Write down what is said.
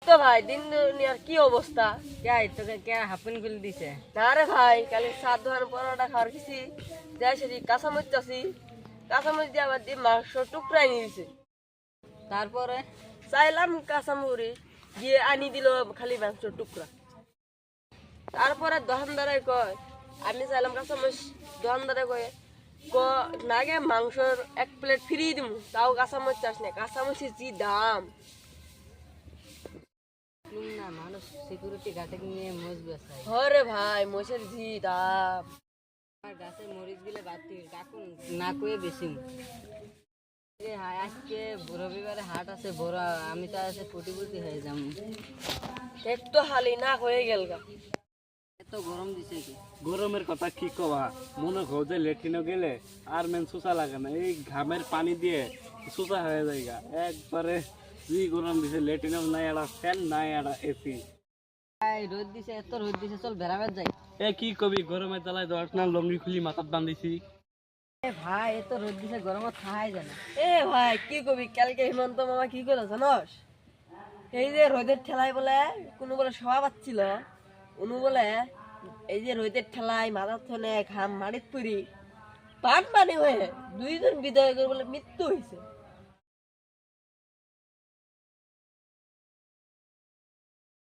তো ভাই দিন দুনিয়ার কি অবস্থা? তোকে কে হাফিন খুলে দিছে? না রে ভাই, কালি সাত ধোয়ার পরোটা খাওয়ার কিছু যাই সেটি কাঁচামরিচ চাষি, কাঁচামরিচ দিয়ে আবার দিয়ে মাংস টুকরাই নিয়ে দিছে। তারপরে চাইলাম কাঁচামরিচ দিয়ে আনি দিল খালি মাংস টুকরা। তারপরে দোকানদারে কয়, আমি চাইলাম কাঁচামরিচ, দোকানদারে কয় নাগে মাংসর 1 প্লেট ফ্রি দিমু, তাও কাঁচামরিচ চাস না, কাঁচামরিচের যে দাম। না মানুষ সিকিউরিটি গাছে নিয়ে মোজ বেসায়। হরে ভাই মোষের জি দাম। আর গাছে মরিচ গিলে বাতি কাকুন না কয়ে বেশি আজকে রবিবারে হাট আছে বড়, আমি তো আছে কোটিপতি হয়ে যাবো। একটু হালি না হয়ে গেল গা। এত গরম দিছে কি? গরমের কথা কি কবা, মনে কর যে লেট্রিনে গেলে আর মেন সুসা লাগে না, এই ঘামের পানি দিয়ে সুসা হয়ে যায় গা। একবারে কি গরম দিছে, লেট্রিনেও নাই একটা ফ্যান নাই একটা এসি। রোদ দিছে, এত রোদ দিছে, চল বেড়াবার যাই। এ কি কবি, গরমের জ্বালায় দশ না লঙ্গি খুলি মাথার বান্ধিছি। ভাই এত রোদ দিছে, গরমত খাই যায় না। এ ভাই কি কবি, কালকে হিমন্ত মামা কি করে জানস? এই যে রোদের ঠেলায় বলে কোনো বলে সভা পাচ্ছিল, উনু বলে এই যে রোদের ঠেলায় মাথার থনে ঘাম মারিত পুরি পান পানি হয়ে 2 জন বিদায় করে বলে মৃত্যু হয়েছে।